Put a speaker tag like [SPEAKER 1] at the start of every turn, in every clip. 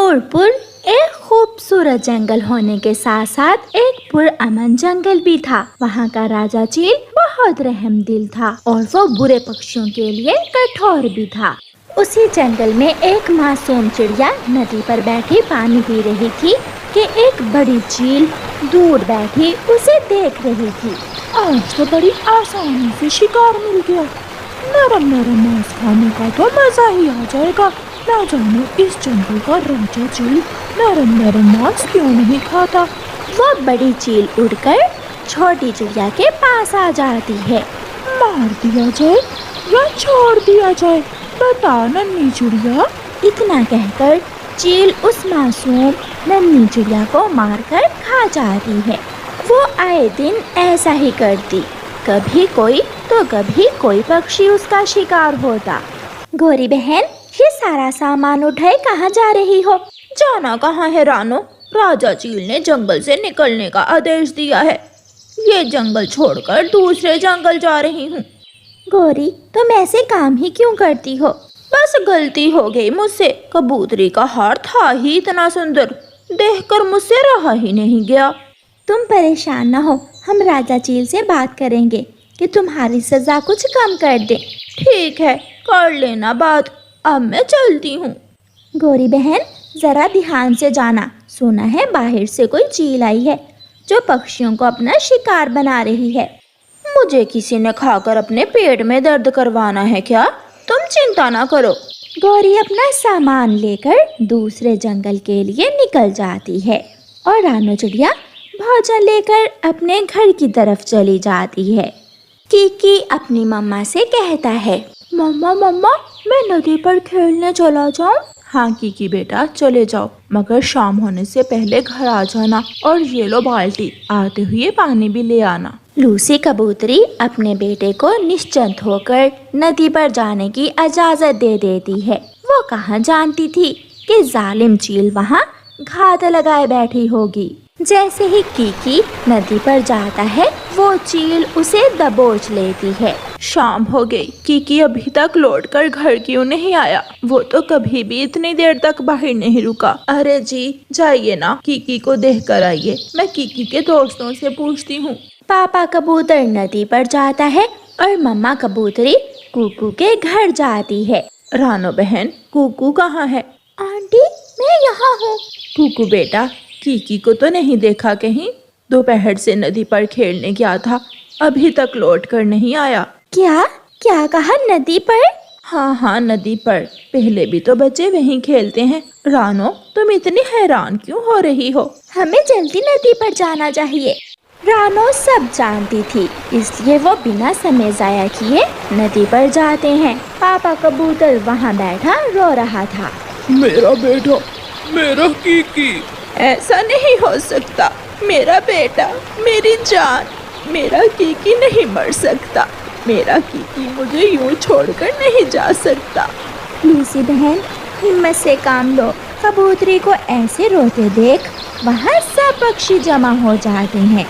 [SPEAKER 1] नूरपुर एक खूबसूरत जंगल होने के साथ साथ एक पुरअमन जंगल भी था। वहाँ का राजा चील बहुत रहमदिल था और वो बुरे पक्षियों के लिए कठोर भी था। उसी जंगल में एक मासूम चिड़िया नदी पर बैठी पानी पी रही थी कि एक बड़ी चील दूर बैठी उसे देख रही थी।
[SPEAKER 2] आज तो बड़ी आसानी से शिकार मिल गया। नरम नरम मांस खाने का तो मजा ही आ जाएगा। ना जाने इस जंगल का राजा चील नरम नरम मांस क्यों नहीं खाता।
[SPEAKER 1] वो बड़ी चील उड़कर छोटी चिड़िया के पास आ जाती है।
[SPEAKER 2] मार दिया जाए या छोड़ दिया जाए, बता नन्ही चिड़िया।
[SPEAKER 1] इतना कहकर चील उस मासूम नन्ही चिड़िया को मारकर खा जाती है। वो आए दिन ऐसा ही करती, कभी कोई तो कभी कोई पक्षी उसका शिकार होता। गोरी बहन, ये सारा सामान उठाए कहाँ जा रही हो?
[SPEAKER 2] जाना कहाँ है रानो, राजा चील ने जंगल से निकलने का आदेश दिया है। ये जंगल छोड़कर दूसरे जंगल जा रही हूँ।
[SPEAKER 1] गोरी, तुम ऐसे काम ही क्यों करती हो?
[SPEAKER 2] बस गलती हो गई मुझसे। कबूतरी का हार था ही इतना सुंदर, देखकर मुझसे रहा ही नहीं गया।
[SPEAKER 1] तुम परेशान न हो, हम राजा चील से बात करेंगे कि तुम्हारी सजा कुछ कम कर दे।
[SPEAKER 2] ठीक है, कर लेना बात। अब मैं चलती हूँ।
[SPEAKER 1] गोरी बहन, जरा ध्यान से जाना। सुना है बाहर से कोई चील आई है जो पक्षियों को अपना शिकार बना रही है।
[SPEAKER 2] मुझे किसी ने खाकर अपने पेट में दर्द करवाना है क्या? तुम चिंता ना करो।
[SPEAKER 1] गौरी अपना सामान लेकर दूसरे जंगल के लिए निकल जाती है और रानो चिड़िया भोजन लेकर अपने घर की तरफ चली जाती है। कीकी अपनी मम्मा से कहता है,
[SPEAKER 2] मम्मा मम्मा, मैं नदी पर खेलने चला जाऊं? हाँ कीकी बेटा, चले जाओ, मगर शाम होने से पहले घर आ जाना। और ये लो बाल्टी, आते हुए पानी भी ले आना।
[SPEAKER 1] लूसी कबूतरी अपने बेटे को निश्चिंत होकर नदी पर जाने की इजाजत दे देती है। वो कहाँ जानती थी कि जालिम चील वहाँ घात लगाए बैठी होगी। जैसे ही कीकी नदी पर जाता है, वो चील उसे दबोच लेती है।
[SPEAKER 2] शाम हो गई, कीकी अभी तक लौटकर घर क्यों नहीं आया? वो तो कभी भी इतनी देर तक बाहर नहीं रुका। अरे जी, जाइए ना, कीकी को देख कर आइए। मैं कीकी के दोस्तों से पूछती हूँ।
[SPEAKER 1] पापा कबूतर नदी पर जाता है और मम्मा कबूतरी कुकू के घर जाती है।
[SPEAKER 2] रानो बहन, कुकू कहाँ है?
[SPEAKER 1] आंटी, मैं यहाँ हूँ।
[SPEAKER 2] कुकू बेटा, कीकी को तो नहीं देखा कहीं? दोपहर से नदी पर खेलने गया था, अभी तक लौट कर नहीं आया।
[SPEAKER 1] क्या क्या कहा? नदी पर?
[SPEAKER 2] हाँ, नदी पर। पहले भी तो बच्चे वहीं खेलते हैं। रानो, तुम इतनी हैरान क्यों हो रही हो?
[SPEAKER 1] हमें जल्दी नदी पर जाना चाहिए। रानो सब जानती थी, इसलिए वो बिना समय जाया किए नदी पर जाते हैं। पापा कबूतर वहाँ बैठा रो रहा था।
[SPEAKER 2] मेरा बेटा, मेरा कीकी। ऐसा नहीं हो सकता, मेरा बेटा, मेरी जान, मेरा कीकी नहीं मर सकता। मेरा कीकी मुझे यूं छोड़कर नहीं जा सकता।
[SPEAKER 1] लूसी बहन, हिम्मत से काम लो। कबूतरी को ऐसे रोते देख वहाँ सब पक्षी जमा हो जाते हैं।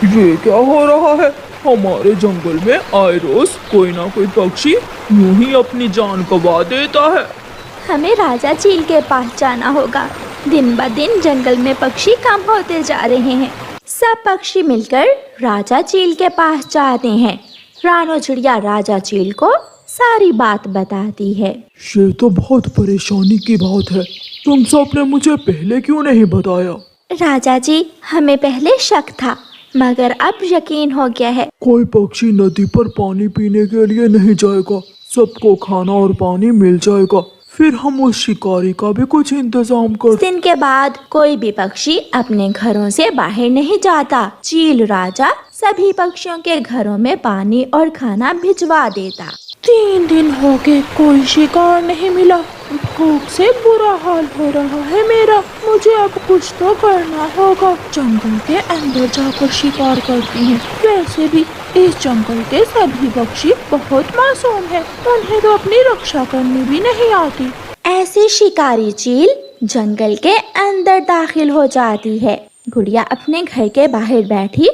[SPEAKER 3] ये क्या हो रहा है? हमारे जंगल में आए रोज कोई ना कोई पक्षी यूं ही अपनी जान गंवा देता है।
[SPEAKER 1] हमें राजा चील के पास जाना होगा। दिन ब दिन जंगल में पक्षी कम होते जा रहे हैं। सब पक्षी मिलकर राजा चील के पास जाते हैं। रानो चिड़िया राजा चील को सारी बात बताती है।
[SPEAKER 3] ये तो बहुत परेशानी की बात है, तुम सब ने मुझे पहले क्यों नहीं बताया?
[SPEAKER 1] राजा जी, हमें पहले शक था, मगर अब यकीन हो गया है।
[SPEAKER 3] कोई पक्षी नदी पर पानी पीने के लिए नहीं जाएगा, सबको खाना और पानी मिल जाएगा। फिर हम उस शिकारी का भी कुछ इंतजाम कर।
[SPEAKER 1] दिन के बाद कोई भी पक्षी अपने घरों से बाहर नहीं जाता। चील राजा सभी पक्षियों के घरों में पानी और खाना भिजवा देता।
[SPEAKER 2] 3 दिन हो गए, कोई शिकार नहीं मिला। भूख से बुरा हाल हो रहा है मेरा। मुझे अब कुछ तो करना होगा। जंगल के अंदर जाकर शिकार करती हूँ। वैसे भी इस जंगल के सभी पक्षी बहुत मासूम हैं, उन्हें तो अपनी रक्षा करनी भी नहीं आती।
[SPEAKER 1] ऐसे शिकारी चील जंगल के अंदर दाखिल हो जाती है। गुड़िया अपने घर के बाहर बैठी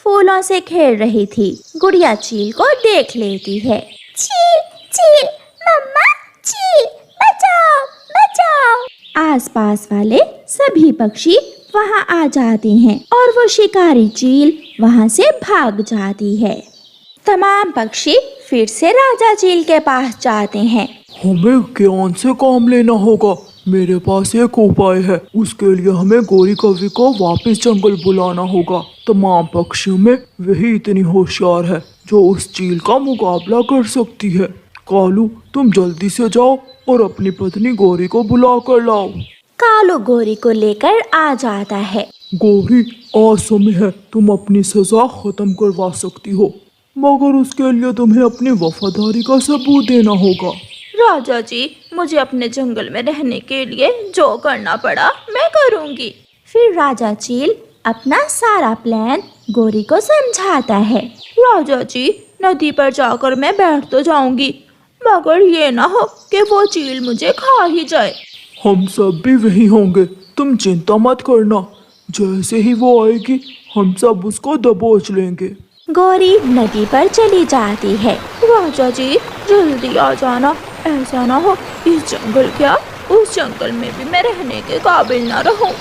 [SPEAKER 1] फूलों से खेल रही थी। गुड़िया चील को देख लेती है। चील, चील, मम्मा, चील, बचाओ, बचाओ। आस पास वाले सभी पक्षी वहाँ आ जाते हैं और वो शिकारी चील वहाँ से भाग जाती है। तमाम पक्षी फिर से राजा चील के पास जाते हैं।
[SPEAKER 3] हमें ज्ञान से काम लेना होगा। मेरे पास एक उपाय है। उसके लिए हमें गोरी कौवी को वापस जंगल बुलाना होगा। तमाम पक्षियों में वही इतनी होशियार है जो उस चील का मुकाबला कर सकती है। कालू, तुम जल्दी से जाओ और अपनी पत्नी गोरी को बुला कर लाओ।
[SPEAKER 1] कालू गोरी को लेकर आ जाता है।
[SPEAKER 3] गोरी, आज समय है, तुम अपनी सजा खत्म करवा सकती हो, मगर उसके लिए तुम्हें अपनी वफादारी का सबूत देना होगा।
[SPEAKER 1] राजा जी, मुझे अपने जंगल में रहने के लिए जो करना पड़ा मैं करूंगी। फिर राजा चील अपना सारा प्लान गोरी को समझाता है। राजा जी, नदी पर जाकर मैं बैठ तो जाऊंगी, मगर ये ना हो कि वो चील मुझे खा ही जाए।
[SPEAKER 3] हम सब भी वही होंगे, तुम चिंता मत करना। जैसे ही वो आएगी हम सब उसको दबोच लेंगे।
[SPEAKER 1] गोरी नदी पर चली जाती है। राजा जी, जल्दी आ जाना, ऐसा ना हो इस जंगल क्या उस जंगल में भी मैं रहने के काबिल ना रहूं।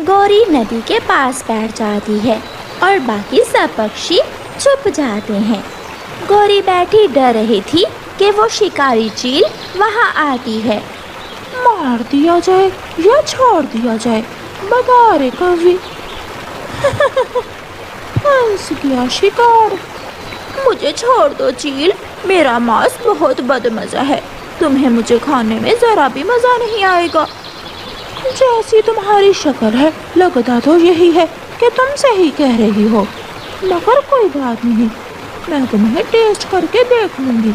[SPEAKER 1] गोरी नदी के पास बैठ जाती है और बाकी सब पक्षी चुप जाते हैं। गोरी बैठी डर रही थी कि वो शिकारी चील वहाँ आती है।
[SPEAKER 2] मार दिया जाए या छोड़ दिया जाए, बता रे कौवी। फंस गया शिकार।
[SPEAKER 1] मुझे छोड़ दो चील, मेरा मांस बहुत बदमजा है, तुम्हें मुझे खाने में जरा भी मजा नहीं आएगा।
[SPEAKER 2] जैसी तुम्हारी शक्ल है लगता तो यही है कि तुम सही कह रही हो, मगर कोई बात नहीं, मैं तुम्हें टेस्ट करके देख लूंगी।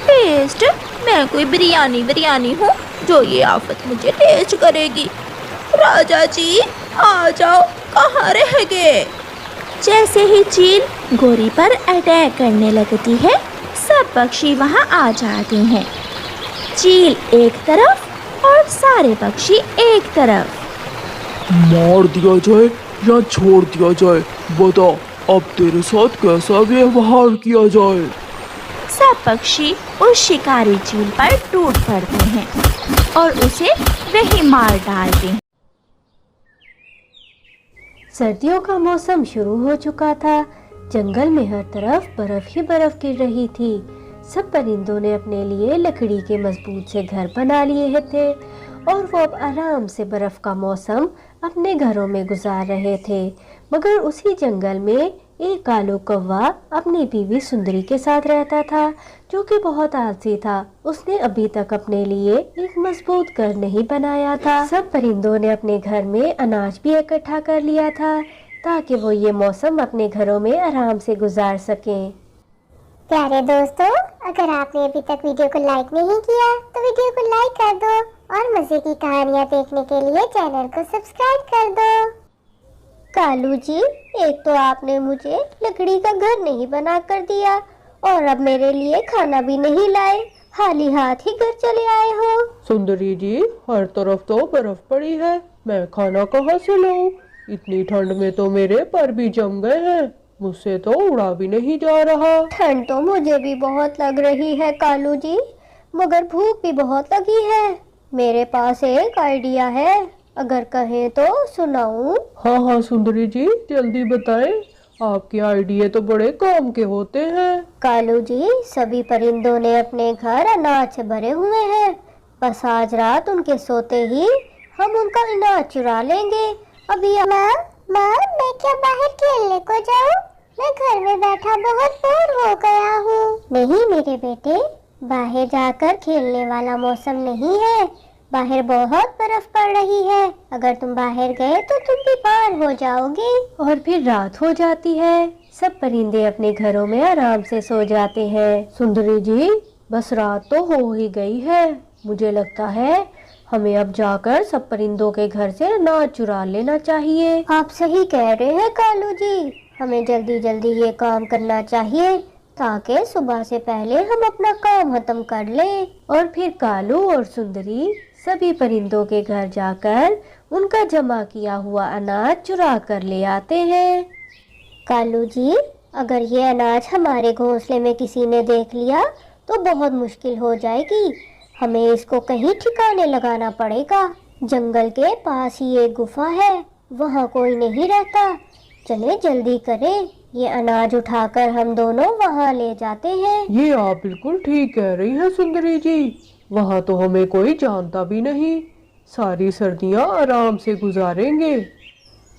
[SPEAKER 1] टेस्ट? मैं कोई बिरयानी हूँ जो ये आफत मुझे टेस्ट करेगी। राजा जी, आ जाओ, कहाँ रह गए? जैसे ही चील गोरी पर अटैक करने लगती है, सब पक्षी वहाँ आ जाते हैं। चील एक तरफ और सारे पक्षी एक तरफ।
[SPEAKER 3] मार दिया जाए या छोड़ दिया जाए, बता अब तेरे साथ कैसा व्यवहार किया जाए।
[SPEAKER 1] सब पक्षी उस शिकारी चील पर टूट पड़ते हैं और उसे वहीं मार डालते हैं।
[SPEAKER 4] सर्दियों का मौसम शुरू हो चुका था। जंगल में हर तरफ बर्फ ही बर्फ गिर रही थी। सब परिंदों ने अपने लिए लकड़ी के मजबूत से घर बना लिए थे और वो अब आराम से बर्फ का मौसम अपने घरों में गुजार रहे थे। मगर उसी जंगल में एक कालू कौवा अपनी बीवी सुंदरी के साथ रहता था, जो कि बहुत आलसी था। उसने अभी तक अपने लिए एक मजबूत घर नहीं बनाया था। सब परिंदों ने अपने घर में अनाज भी इकट्ठा कर लिया था ताकि वो ये मौसम अपने घरों में आराम से गुजार सकें।
[SPEAKER 5] प्यारे दोस्तों, अगर आपने अभी तक वीडियो को लाइक नहीं किया तो वीडियो को लाइक कर दो और मजे की कहानियाँ देखने के लिए चैनल को सब्सक्राइब कर दो। कालू जी, एक तो आपने मुझे लकड़ी का घर नहीं बना कर दिया और अब मेरे लिए खाना भी नहीं लाए, खाली हाथ ही घर चले आए हो।
[SPEAKER 2] सुंदरी जी, हर तरफ तो बर्फ पड़ी है, मैं खाना कहाँ से लाऊं? इतनी ठंड में तो मेरे पर भी जम गए हैं, मुझसे तो उड़ा भी नहीं जा रहा।
[SPEAKER 5] ठंड तो मुझे भी बहुत लग रही है कालू जी, मगर भूख भी बहुत लगी है। मेरे पास एक आइडिया है, अगर कहें तो सुनाऊं?
[SPEAKER 2] हाँ हाँ सुंदरी जी, जल्दी बताएं, आपके आइडिया तो बड़े काम के होते हैं।
[SPEAKER 5] कालू जी, सभी परिंदों ने अपने घर अनाज से भरे हुए हैं, बस आज रात उनके सोते ही हम उनका अनाज चुरा लेंगे। अभी माँ, मैं क्या बाहर खेलने को जाऊँ? मैं घर में बैठा बहुत बोर हो गया हूँ। नहीं मेरे बेटे, बाहर जाकर खेलने वाला मौसम नहीं है, बाहर बहुत बर्फ पड़ रही है, अगर तुम बाहर गए तो तुम बीमार हो जाओगे।
[SPEAKER 4] और फिर रात हो जाती है। सब परिंदे अपने घरों में आराम से सो जाते हैं।
[SPEAKER 2] सुंदरी जी, बस रात तो हो ही गई है, मुझे लगता है हमें अब जाकर सब परिंदों के घर से अनाज चुरा लेना चाहिए।
[SPEAKER 5] आप सही कह रहे हैं कालू जी, हमें जल्दी जल्दी ये काम करना चाहिए ताकि सुबह से पहले हम अपना काम खत्म कर लें।
[SPEAKER 4] और फिर कालू और सुंदरी सभी परिंदों के घर जाकर उनका जमा किया हुआ अनाज चुरा कर ले आते हैं।
[SPEAKER 5] कालू जी, अगर ये अनाज हमारे घोंसले में किसी ने देख लिया तो बहुत मुश्किल हो जाएगी, हमें इसको कहीं ठिकाने लगाना पड़ेगा। जंगल के पास ही एक गुफा है, वहाँ कोई नहीं रहता। चले जल्दी करें, ये अनाज उठाकर हम दोनों वहाँ ले जाते हैं।
[SPEAKER 2] ये आप बिल्कुल ठीक कह रही हैं सुंदरी जी, वहाँ तो हमें कोई जानता भी नहीं, सारी सर्दियाँ आराम से गुजारेंगे।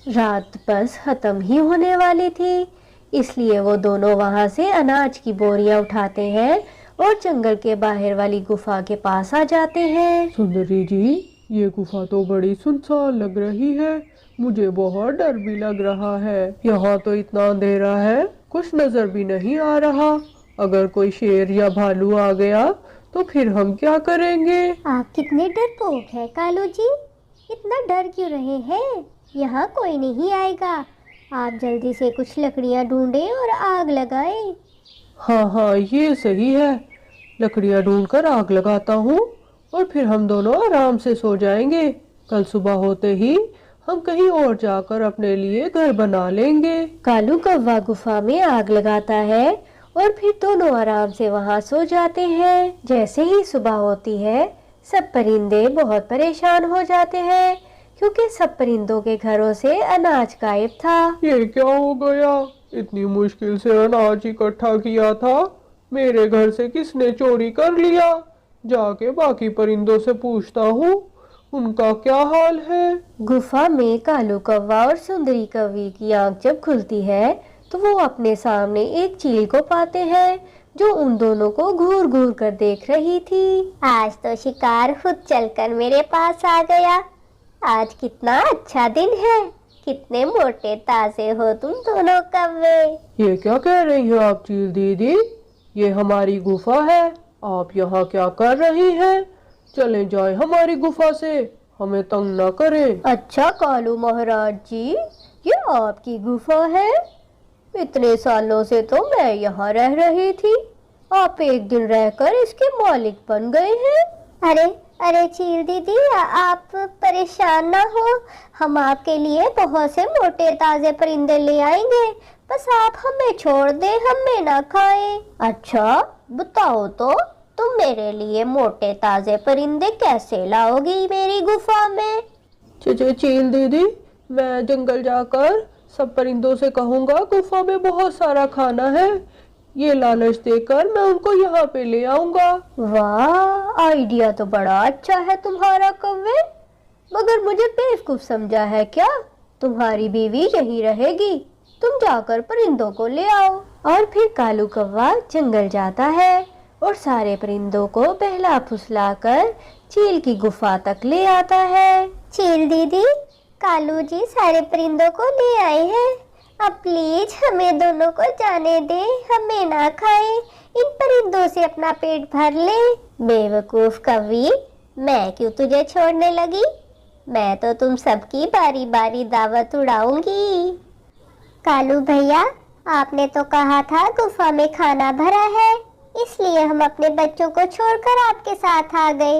[SPEAKER 2] रात बस खत्म ही होने वाली थी, इसलिए वो दोनों वहाँ से अनाज की बोरियां उठाते हैं और जंगल के बाहर वाली गुफा के पास आ जाते हैं। सुंदरी जी, ये गुफा तो बड़ी सुनसान लग रही है, मुझे बहुत डर भी लग रहा है। यहाँ तो इतना अंधेरा है, कुछ नजर भी नहीं आ रहा। अगर कोई शेर या भालू आ गया तो फिर हम क्या करेंगे?
[SPEAKER 5] आप कितने डरपोक हैं कालू जी, इतना डर क्यों रहे हैं? यहाँ कोई नहीं आएगा। आप जल्दी से कुछ लकड़ियाँ ढूंढें और आग लगाएं।
[SPEAKER 2] हाँ हाँ, ये सही है, लकड़ियाँ ढूंढकर आग लगाता हूँ और फिर हम दोनों आराम से सो जाएंगे। कल सुबह होते ही हम कहीं और जाकर अपने लिए घर बना लेंगे। कालू कौवा गुफा में आग लगाता है और फिर दोनों आराम से वहाँ सो जाते हैं। जैसे ही सुबह होती है, सब परिंदे बहुत परेशान हो जाते हैं क्योंकि सब परिंदों के घरों से अनाज गायब था।
[SPEAKER 3] ये क्या हो गया? इतनी मुश्किल से अनाज इकट्ठा किया था, मेरे घर से किसने चोरी कर लिया? जाके बाकी परिंदों से पूछता हूँ, उनका क्या हाल है।
[SPEAKER 4] गुफा में कालू कौवा और सुंदरी कौवी की आंख जब खुलती है तो वो अपने सामने एक चील को पाते हैं जो उन दोनों को घूर घूर कर देख रही थी।
[SPEAKER 5] आज तो शिकार खुद चलकर मेरे पास आ गया। आज कितना अच्छा दिन है, कितने मोटे ताजे हो तुम दोनों कौवे।
[SPEAKER 2] ये क्या कह रही हो आप चील दीदी? ये हमारी गुफा है, आप यहाँ क्या कर रही हैं? चले जाए हमारी गुफा से, हमें तंग न करें।
[SPEAKER 4] अच्छा कालू महाराज जी, ये आपकी गुफा है? इतने सालों से तो मैं यहाँ रह रही थी, आप एक दिन रहकर इसके मालिक बन गए हैं।
[SPEAKER 5] अरे अरे चील दीदी, आप परेशान ना हो, हम आपके लिए बहुत से मोटे ताजे परिंदे ले आएंगे, बस आप हमें छोड़ दें, हमें ना खाएं।
[SPEAKER 4] अच्छा बताओ तो,
[SPEAKER 5] तुम मेरे लिए मोटे ताजे परिंदे कैसे लाओगी मेरी गुफा में?
[SPEAKER 2] चील दीदी, मैं जंगल जाकर सब परिंदों से कहूँगा गुफा में बहुत सारा खाना है, ये लालच देकर मैं उनको यहाँ पे ले आऊंगा।
[SPEAKER 4] वाह, आइडिया तो बड़ा अच्छा है तुम्हारा कौवे, मगर मुझे बेवकूफ समझा है क्या? तुम्हारी बीवी यहीं रहेगी, तुम जाकर परिंदों को ले आओ। और फिर कालू कौवा जंगल जाता है और सारे परिंदों को बहला फुसलाकर चील की गुफा तक ले आता है।
[SPEAKER 5] चील दीदी, कालू जी सारे परिंदों को ले आए हैं, अब प्लीज हमें दोनों को जाने दे, हमें ना खाए, इन परिंदों से अपना पेट भर ले। बेवकूफ कौवी, मैं क्यों तुझे छोड़ने लगी? मैं तो तुम सबकी बारी बारी दावत उड़ाऊंगी। कालू भैया, आपने तो कहा था गुफा में खाना भरा है, इसलिए हम अपने बच्चों को छोड़कर आपके साथ आ गए,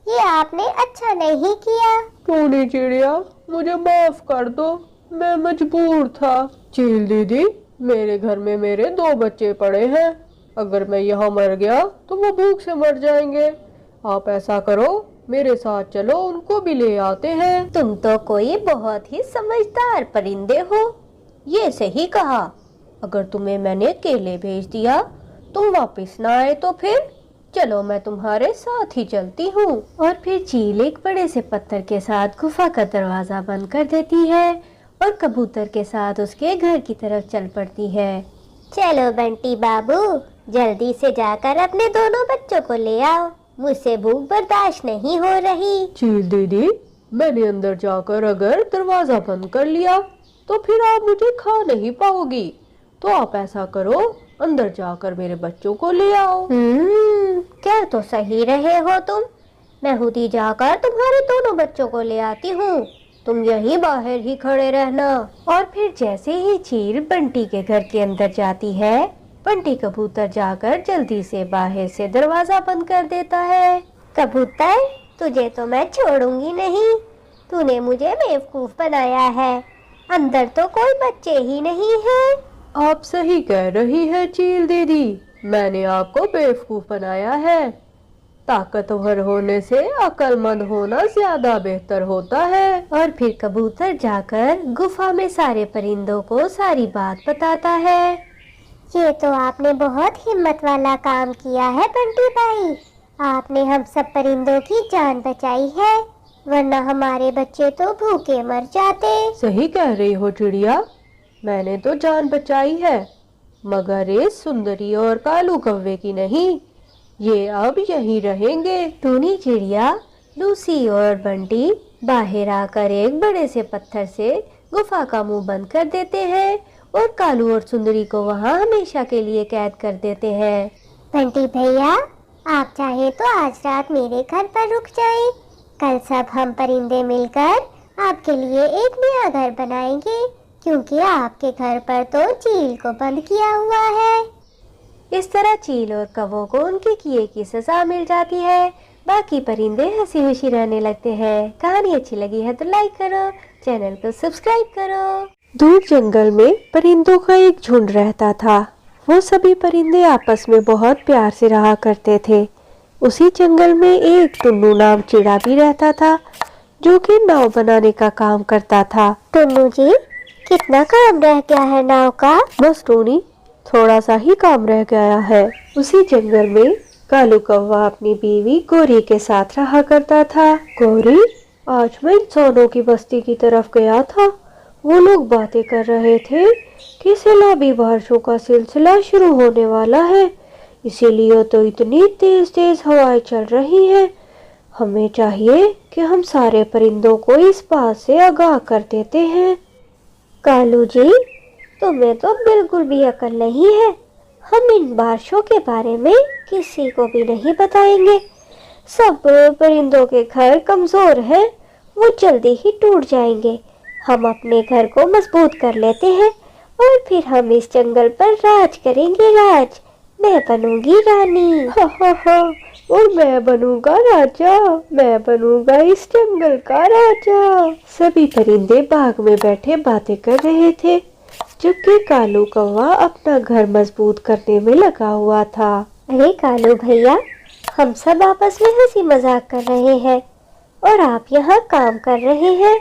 [SPEAKER 5] ये आपने अच्छा नहीं किया।
[SPEAKER 2] टूनी चिड़िया, मुझे माफ कर दो, मैं मजबूर था। चील दीदी, मेरे घर में मेरे 2 बच्चे पड़े हैं, अगर मैं यहाँ मर गया तो वो भूख से मर जाएंगे। आप ऐसा करो, मेरे साथ चलो, उनको भी ले आते हैं।
[SPEAKER 4] तुम तो कोई बहुत ही समझदार परिंदे हो, ये सही कहा। अगर तुम्हें मैंने केले भेज दिया, तुम वापस ना आए तो फिर चलो मैं तुम्हारे साथ ही चलती हूँ। और फिर चील एक बड़े से पत्थर के साथ गुफा का दरवाजा बंद कर देती है और कबूतर के साथ उसके घर की तरफ चल पड़ती है।
[SPEAKER 5] चलो बंटी बाबू, जल्दी से जाकर अपने दोनों बच्चों को ले आओ, मुझसे भूख बर्दाश्त नहीं हो रही।
[SPEAKER 2] चील दीदी, मैंने अंदर जाकर अगर दरवाजा बंद कर लिया तो फिर आप मुझे खा नहीं पाओगी, तो आप ऐसा करो, अंदर जाकर मेरे बच्चों को ले आओ।
[SPEAKER 5] क्या तो सही रहे हो तुम, मैं खुद ही जाकर तुम्हारे दोनों बच्चों को ले आती हूँ,
[SPEAKER 4] तुम यहीं बाहर ही खड़े रहना। और फिर जैसे ही चील बंटी के घर के अंदर जाती है, बंटी कबूतर जाकर जल्दी से बाहर से दरवाजा बंद कर देता है।
[SPEAKER 5] कबूतर, तुझे तो मैं छोड़ूंगी नहीं, तूने मुझे बेवकूफ बनाया है, अंदर तो कोई बच्चे ही नहीं हैं।
[SPEAKER 2] आप सही कह रही है चील दीदी, मैंने आपको बेवकूफ बनाया है। ताकतवर होने से अक्लमंद होना ज्यादा बेहतर होता है।
[SPEAKER 4] और फिर कबूतर जाकर गुफा में सारे परिंदों को सारी बात बताता है।
[SPEAKER 5] ये तो आपने बहुत हिम्मत वाला काम किया है बंटी भाई। आपने हम सब परिंदों की जान बचाई है, वरना हमारे बच्चे तो भूखे मर जाते।
[SPEAKER 2] सही कह रही हो चिड़िया, मैंने तो जान बचाई है, मगर इस सुंदरी और कालू कौवे की नहीं। ये अब यहीं रहेंगे।
[SPEAKER 4] टूनी चिड़िया, लूसी और बंटी बाहर आकर एक बड़े से पत्थर से गुफा का मुंह बंद कर देते हैं और कालू और सुंदरी को वहां हमेशा के लिए कैद कर देते हैं।
[SPEAKER 5] बंटी भैया, आप चाहे तो आज रात मेरे घर पर रुक जाएं। कल सब हम परिंदे मिलकर आपके लिए एक नया घर बनाएंगे, क्योंकि आपके घर पर तो चील को बंद किया हुआ है।
[SPEAKER 4] इस तरह चील और कौवों को उनके किए की सजा मिल जाती है। बाकी परिंदे हंसी खुशी रहने लगते हैं। कहानी अच्छी लगी है तो लाइक करो, चैनल को सब्सक्राइब करो।
[SPEAKER 2] दूर जंगल में परिंदों का एक झुंड रहता था। वो सभी परिंदे आपस में बहुत प्यार से रहा करते थे। उसी जंगल में एक टुन्नू नाम चिड़ा भी रहता था, जो कि नाव बनाने का काम करता था।
[SPEAKER 5] टुन्नू जी, कितना काम रह गया है नाव का?
[SPEAKER 2] बस टूनी, थोड़ा सा ही काम रह गया है। उसी जंगल में कालू कौवा अपनी बीवी गौरी के साथ रहा करता था। गौरी, आज मैं इंसानों की बस्ती की तरफ गया था। वो लोग बातें कर रहे थे कि सैलाबी बारिशों का सिलसिला शुरू होने वाला है, इसीलिए तो इतनी तेज तेज हवाएं चल रही हैं। हमें चाहिए कि हम सारे परिंदों को इस बात से आगाह कर देते हैं।
[SPEAKER 5] कालू जी, तुम्हें तो बिल्कुल भी अकल नहीं है। हम इन बारिशों के बारे में किसी को भी नहीं बताएंगे। सब परिंदों के घर कमजोर हैं, वो जल्दी ही टूट जाएंगे। हम अपने घर को मजबूत कर लेते हैं और फिर हम इस जंगल पर राज करेंगे। राज, मैं बनूंगी रानी।
[SPEAKER 2] हा हा हा, और मैं बनूंगा राजा। मैं बनूंगा इस जंगल का राजा। सभी परिंदे बाग में बैठे बातें कर रहे थे, जबकि कालू कौवा अपना घर मजबूत करने में लगा हुआ था।
[SPEAKER 5] अरे कालू भैया, हम सब आपस में हंसी मजाक कर रहे हैं और आप यहाँ काम कर रहे हैं।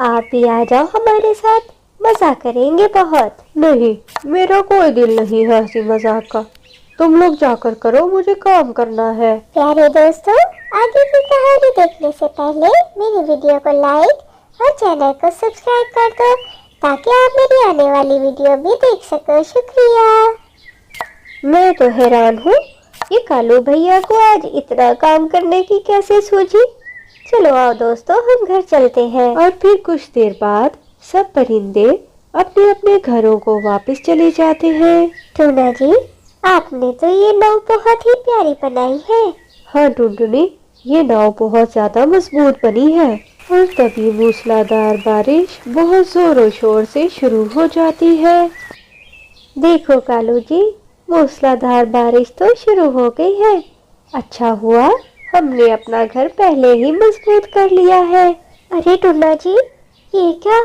[SPEAKER 5] आप भी आ जाओ हमारे साथ, मजा करेंगे बहुत।
[SPEAKER 2] नहीं, मेरा कोई दिल नहीं है हंसी मजाक का। तुम लोग जाकर करो, मुझे काम करना है।
[SPEAKER 5] प्यारे दोस्तों, आगे की कहानी देखने से पहले मेरी वीडियो को लाइक और चैनल को सब्सक्राइब कर दो, ताकि आप मेरी आने वाली वीडियो भी देख सको। शुक्रिया।
[SPEAKER 4] मैं तो हैरान हूँ, ये कालू भैया को आज इतना काम करने की कैसे सूझी। चलो आओ दोस्तों, हम घर चलते हैं।
[SPEAKER 2] और फिर कुछ देर बाद सब परिंदे अपने अपने घरों को वापस चले जाते हैं।
[SPEAKER 5] टूना जी, आपने तो ये नाव बहुत ही प्यारी बनाई है।
[SPEAKER 2] हाँ टुनटुनी, ये नाव बहुत ज्यादा मजबूत बनी है। और तभी मूसलाधार बारिश बहुत जोरों शोर से शुरू हो जाती है।
[SPEAKER 4] देखो कालू जी, मूसलाधार बारिश तो शुरू हो गई है। अच्छा हुआ हमने अपना घर पहले ही मजबूत कर लिया है।
[SPEAKER 5] अरे टूना जी, ये क्या?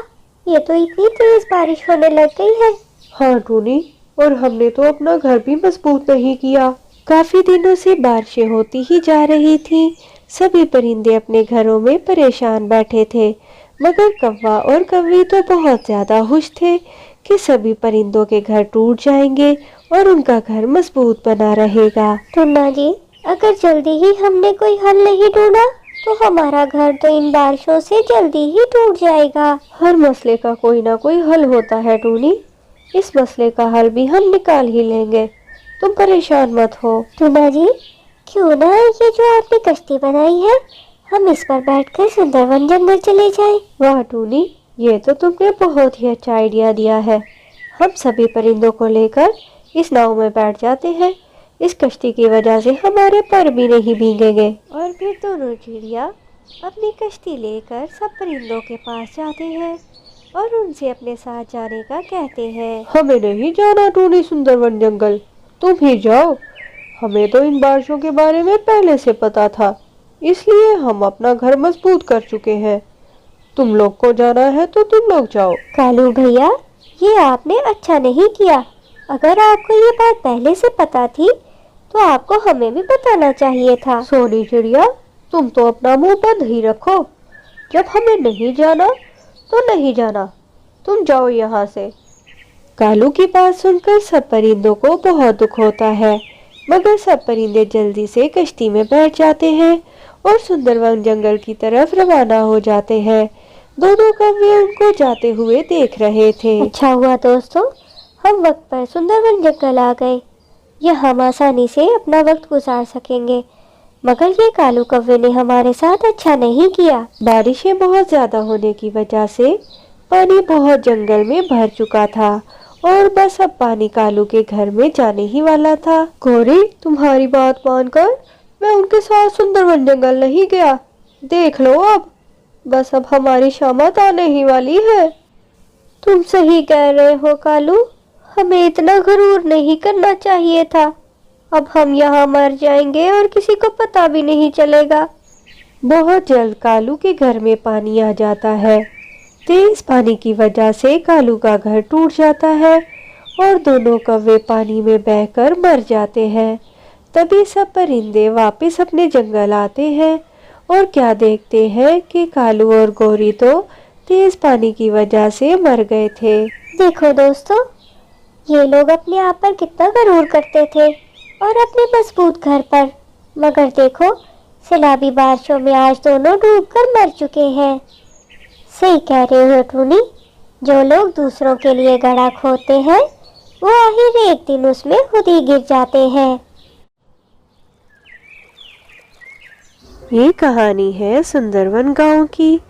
[SPEAKER 5] ये तो इतनी तेज बारिश होने लग गई है।
[SPEAKER 2] हाँ टूनी, और हमने तो अपना घर भी मजबूत नहीं किया। काफी दिनों से बारिशें होती ही जा रही थी। सभी परिंदे अपने घरों में परेशान बैठे थे, मगर कौवा और कौवी तो बहुत ज्यादा खुश थे कि सभी परिंदों के घर टूट जाएंगे और उनका घर मजबूत बना रहेगा।
[SPEAKER 5] टूना जी, अगर जल्दी ही हमने कोई हल नहीं ढूंढा तो हमारा घर तो इन बारिशों से जल्दी ही टूट जाएगा।
[SPEAKER 2] हर मसले का कोई ना कोई हल होता है टूनी। इस मसले का हल भी हम निकाल ही लेंगे, तुम परेशान मत हो।
[SPEAKER 5] टूना जी, क्यों ना ये जो आपने कश्ती बनाई है, हम इस पर बैठकर सुंदरवन जंगल चले जाएं।
[SPEAKER 2] वाह टूनी, ये तो तुमने बहुत ही अच्छा आइडिया दिया है। हम सभी परिंदों को लेकर इस नाव में बैठ जाते हैं। इस कश्ती की वजह से हमारे पर भी नहीं भीगेंगे।
[SPEAKER 4] और फिर दोनों चिड़िया अपनी कश्ती लेकर सब परिंदों के पास जाते हैं और उनसे अपने साथ जाने का कहते हैं।
[SPEAKER 2] हमें नहीं जाना टूनी सुंदरवन जंगल, तुम ही जाओ। हमें तो इन बारिशों के बारे में पहले से पता था, इसलिए हम अपना घर मजबूत कर चुके हैं। तुम लोग को जाना है तो तुम लोग जाओ।
[SPEAKER 4] कालू भैया, ये आपने अच्छा नहीं किया। अगर आपको ये बात पहले से पता थी तो आपको हमें भी बताना चाहिए था। सोनी चिड़िया, तुम तो अपना मुंह बंद ही रखो। जब हमें नहीं जाना तो नहीं जाना, तुम जाओ यहाँ से। कालू की बात सुनकर सब परिंदों को बहुत दुख होता है, मगर सब परिंदे जल्दी से कश्ती में बैठ जाते हैं और सुंदरवन जंगल की तरफ रवाना हो जाते हैं। दोनों कौवे उनको जाते हुए देख रहे थे। अच्छा हुआ दोस्तों, हम वक्त पर सुंदरवन जंगल आ गए। यह हम आसानी से अपना वक्त गुजार सकेंगे, मगर ये कालू कौवे ने हमारे साथ अच्छा नहीं किया। बारिशें बहुत ज्यादा होने की वजह से पानी बहुत जंगल में भर चुका था और बस अब पानी कालू के घर में जाने ही वाला था। गौरी, तुम्हारी बात मानकर मैं उनके साथ सुंदरवन जंगल नहीं गया। देख लो अब, बस अब हमारी शामत आने ही वाली है। तुम सही कह रहे हो कालू, हमें इतना गरूर नहीं करना चाहिए था। अब हम यहाँ मर जाएंगे और किसी को पता भी नहीं चलेगा। बहुत जल्द कालू के घर में पानी आ जाता है। तेज पानी की वजह से कालू का घर टूट जाता है और दोनों कौवे पानी में बहकर मर जाते हैं। तभी सब परिंदे वापस अपने जंगल आते हैं और क्या देखते हैं कि कालू और गौरी तो तेज पानी की वजह से मर गए थे।
[SPEAKER 5] देखो दोस्तों, ये लोग अपने आप पर कितना गरूर करते थे और अपने मजबूत घर पर, मगर देखो सैलाबी बारिशों में आज दोनों डूबकर मर चुके हैं। सही कह रहे हो टूनी, जो लोग दूसरों के लिए गड्ढा खोदते हैं वो आखिर एक दिन उसमें खुद ही गिर जाते हैं।
[SPEAKER 4] ये कहानी है सुंदरवन गांव की,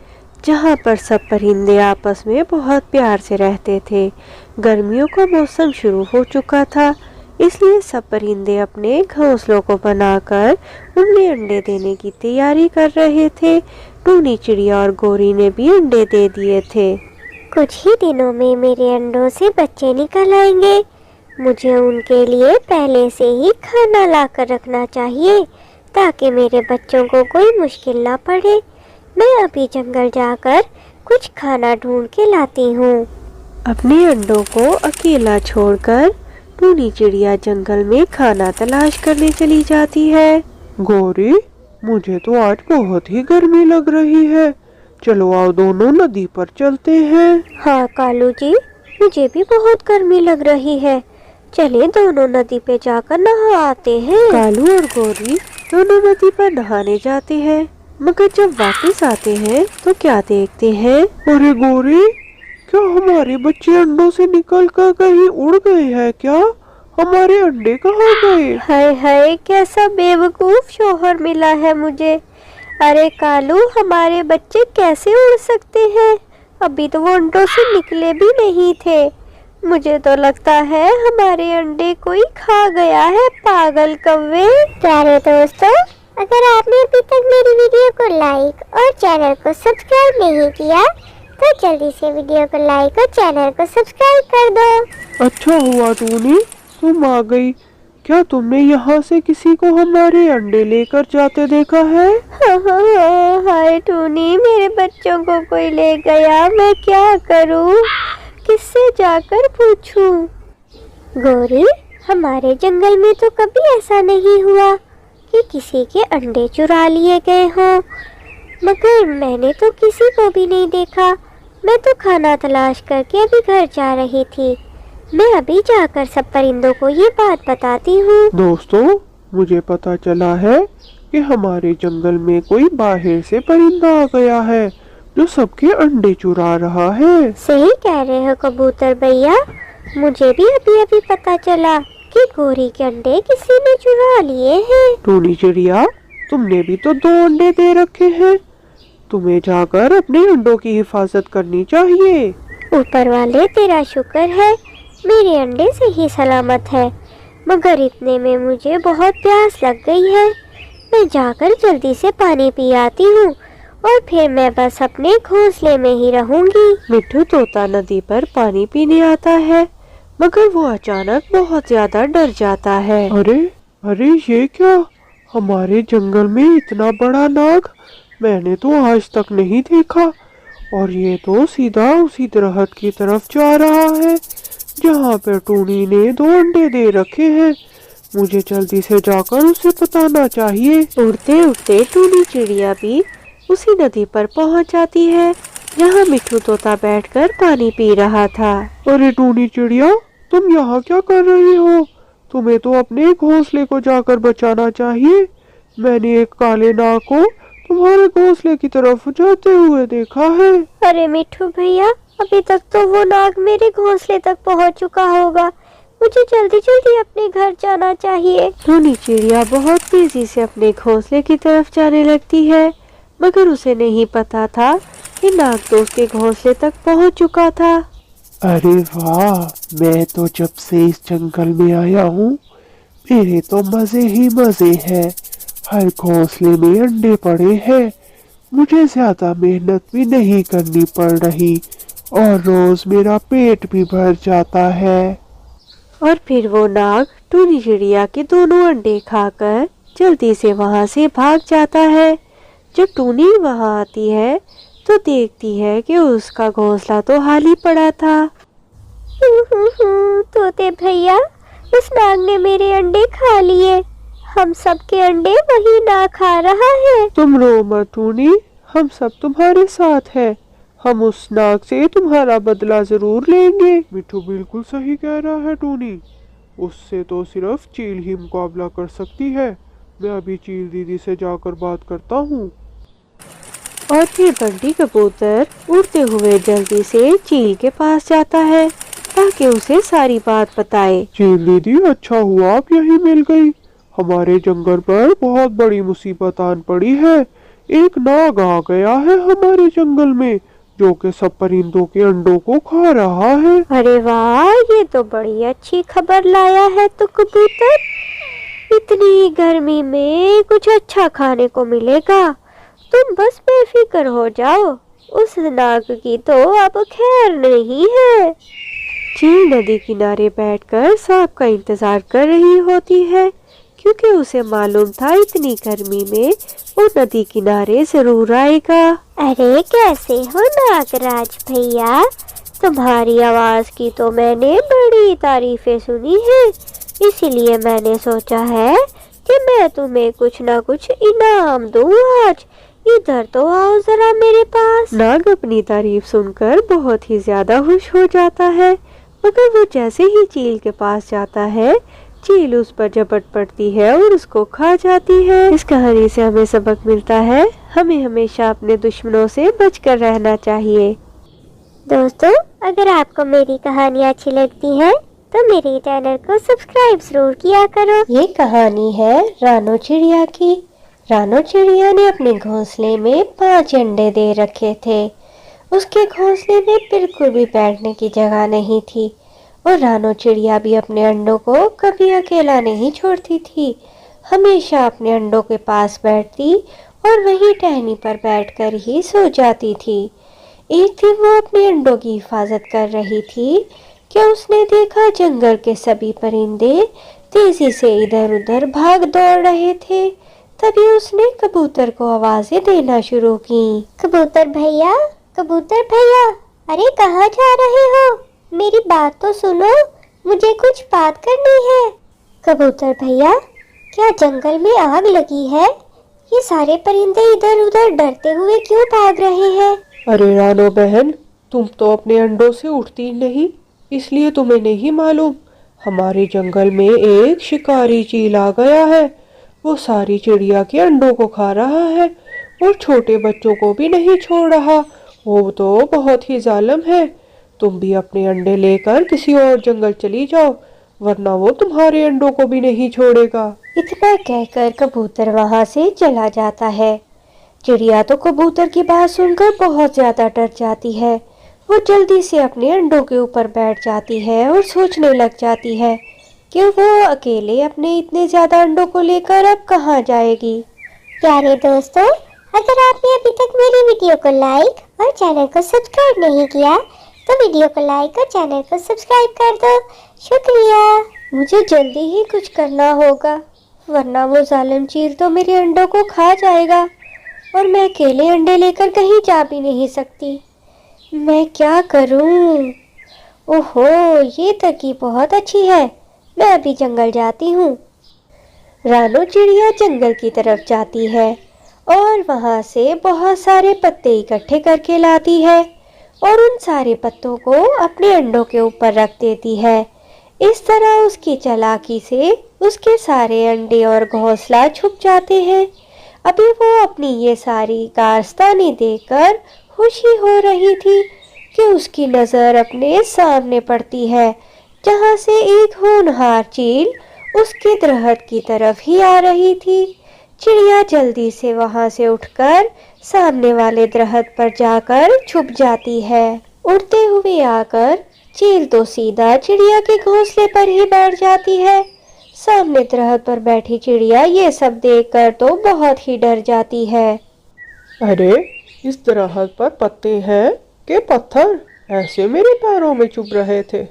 [SPEAKER 4] जहाँ पर सब परिंदे आपस में बहुत प्यार से रहते थे। गर्मियों का मौसम शुरू हो चुका था, इसलिए सब परिंदे अपने घोंसलों को बनाकर उनमें अंडे देने की तैयारी कर रहे थे। टूनी चिड़िया और गौरी ने भी अंडे दे दिए थे।
[SPEAKER 5] कुछ ही दिनों में मेरे अंडों से बच्चे निकल आएंगे। मुझे उनके लिए पहले से ही खाना लाकर रखना चाहिए ताकि मेरे बच्चों को कोई मुश्किल ना पड़े। मैं अभी जंगल जाकर कुछ खाना ढूंढ के लाती हूँ।
[SPEAKER 4] अपने अंडों को अकेला छोड़कर टूनी चिड़िया जंगल में खाना तलाश करने चली जाती है।
[SPEAKER 3] गौरी, मुझे तो आज बहुत ही गर्मी लग रही है, चलो आओ दोनों नदी पर चलते हैं।
[SPEAKER 4] हाँ कालू जी, मुझे भी बहुत गर्मी लग रही है, चले दोनों नदी पे जाकर नहा आते हैं। कालू और गौरी दोनों नदी पर नहाने जाते हैं, मगर जब वापस आते हैं तो क्या देखते हैं?
[SPEAKER 3] अरे गौरी, क्या हमारे बच्चे अंडों से निकल कर कहीं उड़ गए हैं क्या? हमारे अंडे कहाँ गए?
[SPEAKER 4] हाय हाय, कैसा बेवकूफ शौहर मिला है मुझे। अरे कालू, हमारे बच्चे कैसे उड़ सकते हैं? अभी तो वो अंडों से निकले भी नहीं थे। मुझे तो लगता है हमारे अंडे कोई खा गया है, पागल कौवे।
[SPEAKER 5] प्यारे दोस्तों, अगर आपने अभी तक मेरी वीडियो को लाइक और चैनल को सब्सक्राइब नहीं किया तो जल्दी से वीडियो को लाइक और चैनल को सब्सक्राइब कर दो।
[SPEAKER 3] अच्छा हुआ टूनी, तुम आ गई। क्या तुमने यहाँ से किसी को हमारे अंडे लेकर जाते देखा है?
[SPEAKER 4] हाय टूनी, मेरे बच्चों को कोई ले गया, मैं क्या करूँ? किससे जाकर पूछूं?
[SPEAKER 5] गौरी, हमारे जंगल में तो कभी ऐसा नहीं हुआ कि किसी के अंडे चुरा लिए गए हों, मगर मैंने तो किसी को भी नहीं देखा। मैं तो खाना तलाश करके अभी घर जा रही थी। मैं अभी जाकर सब परिंदों को ये बात बताती हूँ।
[SPEAKER 3] दोस्तों, मुझे पता चला है कि हमारे जंगल में कोई बाहर से परिंदा आ गया है जो सबके अंडे चुरा रहा है।
[SPEAKER 5] सही कह रहे हो कबूतर भैया, मुझे भी अभी अभी पता चला कि गौरी के अंडे किसी ने चुरा लिए हैं।
[SPEAKER 3] टूनी चिड़िया, तुमने भी तो 2 अंडे दे रखे हैं, तुम्हें जाकर अपने अंडों की हिफाजत करनी चाहिए।
[SPEAKER 5] ऊपर वाले तेरा शुक्र है, मेरे अंडे सही सलामत है, मगर इतने में मुझे बहुत प्यास लग गई है। मैं जाकर जल्दी से पानी पी आती हूँ और फिर मैं बस अपने घोंसले में ही रहूंगी।
[SPEAKER 4] मिट्ठू तोता नदी पर पानी पीने आता है, मगर वो अचानक बहुत ज्यादा डर जाता है।
[SPEAKER 3] अरे अरे, ये क्या? हमारे जंगल में इतना बड़ा नाग मैंने तो आज तक नहीं देखा, और ये तो सीधा उसी दरख्त की तरफ जा रहा है जहाँ पे टूनी ने 2 अंडे दे रखे हैं।
[SPEAKER 2] मुझे जल्दी से जाकर उसे बताना चाहिए। उड़ते उड़ते टूनी चिड़िया भी उसी नदी पर पहुंच जाती है जहां मिठू तोता बैठकर पानी पी रहा था।
[SPEAKER 3] अरे टूनी चिड़िया, तुम यहाँ क्या कर रही हो? तुम्हें तो अपने घोंसले को जाकर बचाना चाहिए। मैंने एक काले नाग को तुम्हारे घोंसले की तरफ जाते हुए देखा है।
[SPEAKER 5] अरे मिठू भैया, अभी तक तो वो नाग मेरे घोंसले तक पहुंच चुका होगा। मुझे जल्दी जल्दी अपने घर जाना चाहिए।
[SPEAKER 2] टूनी चिड़िया बहुत तेजी से अपने घोंसले की तरफ जाने लगती है, मगर उसे नहीं पता था कि नाग तो उसके घोंसले तक पहुंच चुका था।
[SPEAKER 3] अरे वाह, मैं तो जब से इस जंगल में आया हूँ मेरे तो मजे ही मजे हैं। हर घोंसले में अंडे पड़े हैं। मुझे ज्यादा मेहनत भी नहीं करनी पड़ रही और रोज मेरा पेट भी भर जाता है।
[SPEAKER 2] और फिर वो नाग टूनी चिड़िया के दोनों अंडे खाकर जल्दी से वहां से भाग जाता है। जब टूनी वहां आती है तो देखती है कि उसका घोंसला तो खाली पड़ा था।
[SPEAKER 5] तोते भैया, उस नाग ने मेरे अंडे खा लिए। हम सबके अंडे वही नाग खा रहा है।
[SPEAKER 3] तुम रो मत टूनी, हम सब तुम्हारे साथ हैं। हम उस नाग से तुम्हारा बदला जरूर लेंगे। मिठू बिल्कुल सही कह रहा है टूनी, उससे तो सिर्फ चील ही मुकाबला कर सकती है। मैं अभी चील दीदी से जाकर बात करता हूँ।
[SPEAKER 2] और फिर बंटी कबूतर उड़ते हुए जल्दी से चील के पास जाता है ताकि उसे सारी बात बताए।
[SPEAKER 3] चील दीदी, अच्छा हुआ आप यहीं मिल गई। हमारे जंगल पर बहुत बड़ी मुसीबत आन पड़ी है। एक नाग आ गया है हमारे जंगल में जो कि सब परिंदों के अंडों को खा रहा है।
[SPEAKER 5] अरे वाह, ये तो बड़ी अच्छी खबर लाया है तो कबूतर। इतनी गर्मी में कुछ अच्छा खाने को मिलेगा। तुम बस बेफिक्र हो जाओ, उस नाग की तो अब खैर नहीं है।
[SPEAKER 2] चील नदी किनारे बैठकर सांप का इंतजार कर रही होती है क्योंकि उसे मालूम था इतनी गर्मी में वो नदी किनारे जरूर आएगा।
[SPEAKER 5] अरे कैसे हो नागराज भैया, तुम्हारी आवाज की तो मैंने बड़ी तारीफें सुनी है, इसीलिए मैंने सोचा है कि मैं तुम्हें कुछ ना कुछ इनाम दूं आज। इधर तो आओ जरा मेरे पास।
[SPEAKER 2] नाग अपनी तारीफ सुनकर बहुत ही ज्यादा खुश हो जाता है, मगर वो जैसे ही चील के पास जाता है चील उस पर झपट पड़ती है और उसको खा जाती है। इस कहानी से हमें सबक मिलता है, हमें हमेशा अपने दुश्मनों से बचकर रहना चाहिए।
[SPEAKER 5] दोस्तों, अगर आपको मेरी कहानी अच्छी लगती है तो मेरे चैनल को सब्सक्राइब जरूर किया करो। ये कहानी है रानो चिड़िया की। रानो चिड़िया ने अपने घोंसले में 5 अंडे दे रखे थे। उसके घोंसले में बिल्कुल भी बैठने की जगह नहीं थी और रानो चिड़िया भी अपने अंडों को कभी अकेला नहीं छोड़ती थी। हमेशा अपने अंडों के पास बैठती और वहीं टहनी पर बैठकर ही सो जाती थी। एक दिन वो अपने अंडों की हिफाजत कर रही थी कि उसने देखा जंगल के सभी परिंदे तेजी से इधर उधर भाग दौड़ रहे थे। तभी उसने कबूतर को आवाजें देना शुरू की। कबूतर भैया, कबूतर भैया, अरे कहाँ जा रहे हो? मेरी बात तो सुनो, मुझे कुछ बात करनी है। कबूतर भैया, क्या जंगल में आग लगी है? ये सारे परिंदे इधर उधर डरते हुए क्यों भाग रहे हैं?
[SPEAKER 2] अरे रानो बहन, तुम तो अपने अंडों से उठती नहीं, इसलिए तुम्हें नहीं मालूम। हमारे जंगल में एक शिकारी चील आ गया है। वो सारी चिड़िया के अंडों को खा रहा है और छोटे बच्चों को भी नहीं छोड़ रहा। वो तो बहुत ही जालिम है। तुम भी अपने अंडे लेकर किसी और जंगल चली जाओ, वरना वो तुम्हारे अंडों को भी नहीं छोड़ेगा।
[SPEAKER 5] इतना कहकर कबूतर वहां से चला जाता है। चिड़िया तो कबूतर की बात सुनकर बहुत ज्यादा डर जाती है। वो जल्दी से अपने अंडों के ऊपर बैठ जाती है और सोचने लग जाती है कि वो अकेले अपने इतने ज्यादा अंडों को लेकर अब कहाँ जाएगी। प्यारे दोस्तों, अगर आपने अभी तक मेरी वीडियो को लाइक और चैनल को सब्सक्राइब नहीं किया तो वीडियो को लाइक और चैनल को सब्सक्राइब कर दो। शुक्रिया। मुझे जल्दी ही कुछ करना होगा, वरना वो जालिम चील तो मेरे अंडों को खा जाएगा और मैं अकेले अंडे लेकर कहीं जा भी नहीं सकती। मैं क्या करूं? ओहो, ये तरकीब बहुत अच्छी है। मैं अभी जंगल जाती हूँ
[SPEAKER 4] رانو چڑیا جنگل کی طرف جاتی ہے اور وہاں سے بہت سارے پتے اکٹھے کر کے لاتی ہے اور ان سارے پتوں کو اپنے انڈوں کے اوپر رکھ دیتی ہے۔ اس طرح اس کی چالاکی سے اس کے سارے انڈے اور گھونسلہ چھپ جاتے ہیں۔ ابھی وہ اپنی یہ ساری کارستانی دیکھ کر خوشی ہو رہی تھی کہ اس کی نظر اپنے سامنے پڑتی ہے جہاں سے ایک ہونہار چیل اس کے درخت کی طرف ہی آ رہی تھی۔ چڑیا جلدی سے وہاں سے اٹھ کر سامنے والے درخت پر جا کر چھپ جاتی ہے۔ اڑتے ہوئے آ کر چیل تو سیدھا چڑیا کے گھونسلے پر ہی بیٹھ جاتی ہے۔ سامنے درخت پر بیٹھی چڑیا یہ سب دیکھ کر تو بہت ہی ڈر جاتی ہے۔
[SPEAKER 2] ارے اس درخت پر پتے ہیں کہ پتھر ایسے میرے پیروں میں چبھ رہے تھے؟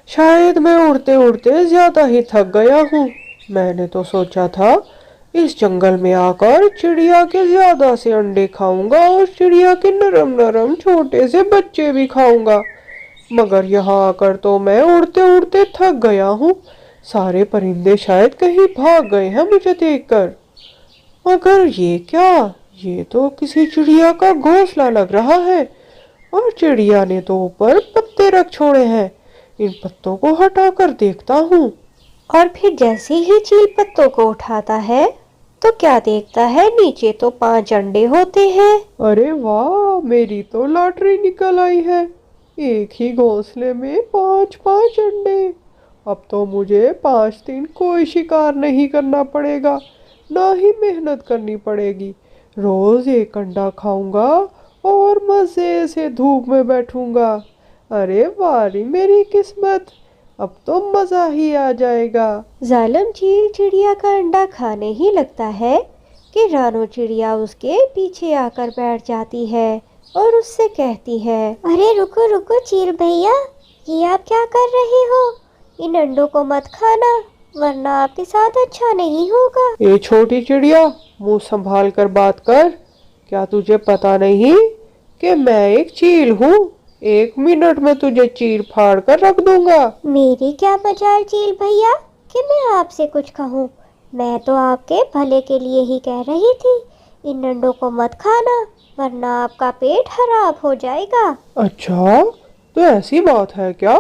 [SPEAKER 2] شاید میں اڑتے اڑتے زیادہ ہی تھک گیا ہوں۔ میں نے تو سوچا تھا اس جنگل میں آ کر چڑیا کے زیادہ سے انڈے کھاؤں گا اور چڑیا کے نرم نرم چھوٹے سے بچے بھی کھاؤں گا، مگر یہاں آ کر تو میں اڑتے اڑتے تھک گیا ہوں۔ سارے پرندے شاید کہیں بھاگ گئے ہیں مجھے دیکھ کر۔ مگر یہ کیا؟ یہ تو کسی چڑیا کا گھونسلہ لگ رہا ہے اور چڑیا نے تو اوپر پتے رکھ چھوڑے ہیں۔ ان پتوں کو ہٹا کر دیکھتا ہوں۔
[SPEAKER 4] اور پھر جیسے ہی چیل پتوں کو اٹھاتا ہے تو کیا دیکھتا ہے، نیچے تو 5 انڈے ہوتے ہیں۔
[SPEAKER 2] ارے واہ، میری تو لاٹری نکل آئی ہے، ایک ہی گھونسلے میں 5 انڈے۔ اب تو مجھے 5 دن کوئی شکار نہیں کرنا پڑے گا، نہ ہی محنت کرنی پڑے گی۔ روز ایک انڈا کھاؤں گا اور مزے سے دھوپ میں بیٹھوں گا۔ ارے واری میری قسمت، اب تو مزہ ہی آ جائے گا۔
[SPEAKER 4] ظالم چیل چڑیا کا انڈا کھانے ہی لگتا ہے کہ رانو چڑیا اس کے پیچھے آ کر بیٹھ جاتی ہے اور اس سے کہتی ہے،
[SPEAKER 5] ارے رکو رکو چیل بھیا، یہ آپ کیا کر رہے ہو؟ ان انڈوں کو مت کھانا ورنہ آپ کے ساتھ اچھا نہیں ہوگا۔
[SPEAKER 2] اے چھوٹی چڑیا، منہ سنبھال کر بات کر۔ کیا تجھے پتا نہیں کہ میں ایک چیل ہوں؟ 1 منٹ میں تجھے چیر پھاڑ کر رکھ دوں گا۔
[SPEAKER 5] میری کیا مجال چیل بھیا کہ میں آپ سے کچھ کہوں، میں تو آپ کے بھلے کے لیے ہی کہہ رہی تھی ان انڈوں کو مت کھانا ورنہ آپ کا پیٹ خراب ہو جائے گا۔
[SPEAKER 2] اچھا تو ایسی بات ہے کیا؟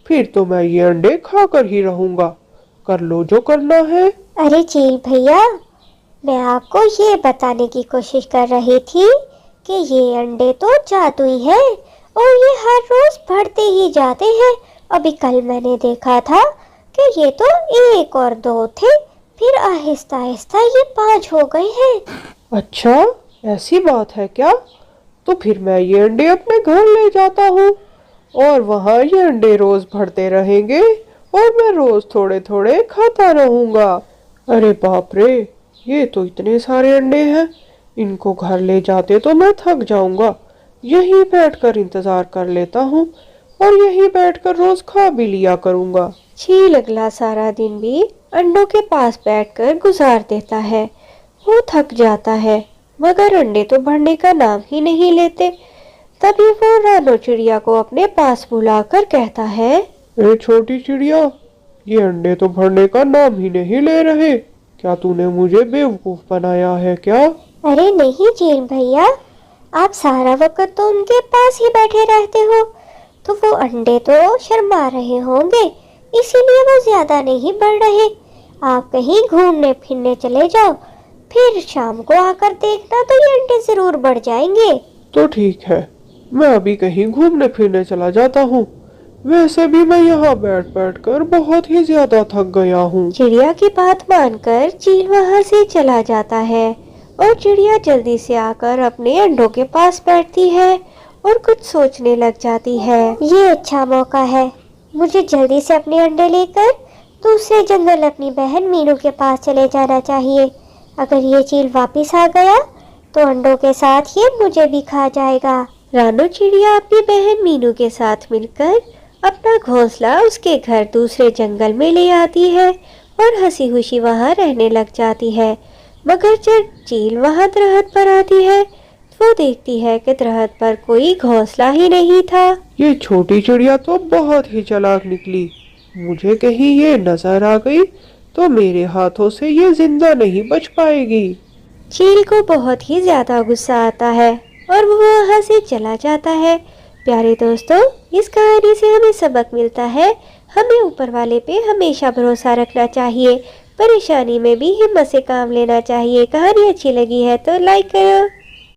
[SPEAKER 2] پھر تو میں یہ انڈے کھا کر ہی رہوں گا، کر لو جو کرنا ہے۔
[SPEAKER 5] ارے چیل بھیا، میں آپ کو یہ بتانے کی کوشش کر رہی تھی کہ یہ انڈے تو جادوئی ہیں اور یہ ہر روز بڑھتے ہی جاتے ہیں۔ ابھی کل میں نے دیکھا تھا کہ یہ تو 1 اور 2 تھے، پھر آہستہ آہستہ یہ 5 ہو گئے ہیں۔
[SPEAKER 2] اچھا ایسی بات ہے کیا؟ تو پھر میں یہ انڈے اپنے گھر لے جاتا ہوں اور وہاں یہ انڈے روز بڑھتے رہیں گے اور میں روز تھوڑے تھوڑے کھاتا رہوں گا۔ ارے باپ رے، یہ تو اتنے سارے انڈے ہیں، ان کو گھر لے جاتے تو میں تھک جاؤں گا۔ یہیں بیٹھ کر انتظار کر لیتا ہوں اور یہیں بیٹھ کر روز کھا بھی لیا کروں گا۔
[SPEAKER 4] چیل اگلا سارا دن بھی انڈوں کے پاس بیٹھ کر گزار دیتا ہے۔ وہ تھک جاتا ہے مگر انڈے تو بڑھنے کا نام ہی نہیں لیتے۔ تبھی وہ رانو چڑیا کو اپنے پاس بلا کر کہتا ہے،
[SPEAKER 2] اے چھوٹی چڑیا، یہ انڈے تو بڑھنے کا نام ہی نہیں لے رہے، کیا تو نے مجھے بیوقوف بنایا ہے کیا؟
[SPEAKER 5] ارے نہیں چیل بھیا، آپ سارا وقت تو ان کے پاس ہی بیٹھے رہتے ہو، تو وہ انڈے تو شرما رہے ہوں گے، اسی لیے وہ زیادہ نہیں بڑھ رہے۔ آپ کہیں گھومنے پھرنے چلے جاؤ، پھر شام کو آ کر دیکھنا تو یہ انڈے ضرور بڑھ جائیں گے۔
[SPEAKER 2] تو ٹھیک ہے، میں ابھی کہیں گھومنے پھرنے چلا جاتا ہوں، ویسے بھی میں یہاں بیٹھ بیٹھ کر بہت ہی زیادہ تھک گیا ہوں۔
[SPEAKER 4] چڑیا کی بات مان کر چیل وہاں سے چلا جاتا ہے اور چڑیا جلدی سے آ کر اپنے انڈوں کے پاس بیٹھتی ہے اور کچھ سوچنے لگ جاتی ہے۔
[SPEAKER 5] یہ اچھا موقع ہے، مجھے جلدی سے اپنے انڈے لے کر دوسرے جنگل اپنی بہن مینو کے پاس چلے جانا چاہیے۔ اگر یہ چیل واپس آ گیا تو انڈوں کے ساتھ یہ مجھے بھی کھا جائے گا۔
[SPEAKER 4] رانو چڑیا اپنی بہن مینو کے ساتھ مل کر اپنا گھونسلہ اس کے گھر دوسرے جنگل میں لے آتی ہے اور ہنسی خوشی وہاں رہنے لگ جاتی ہے۔ مگر جب چیل وہاں درخت پر آتی ہے وہ دیکھتی ہے کہ درخت پر کوئی گھونسلہ ہی نہیں تھا۔
[SPEAKER 2] یہ چھوٹی چڑیا تو بہت ہی چالاک نکلی، مجھے کہیں یہ نظر آ گئی
[SPEAKER 6] तो मेरे हाथों से ये जिंदा नहीं बच पाएगी।
[SPEAKER 4] चील को बहुत ही ज्यादा गुस्सा आता है और वो वहाँ से चला जाता है। प्यारे दोस्तों, इस कहानी से हमें सबक मिलता है, हमें ऊपर वाले पे हमेशा भरोसा रखना चाहिए, परेशानी में भी हिम्मत से काम लेना चाहिए। कहानी अच्छी लगी है तो लाइक करो।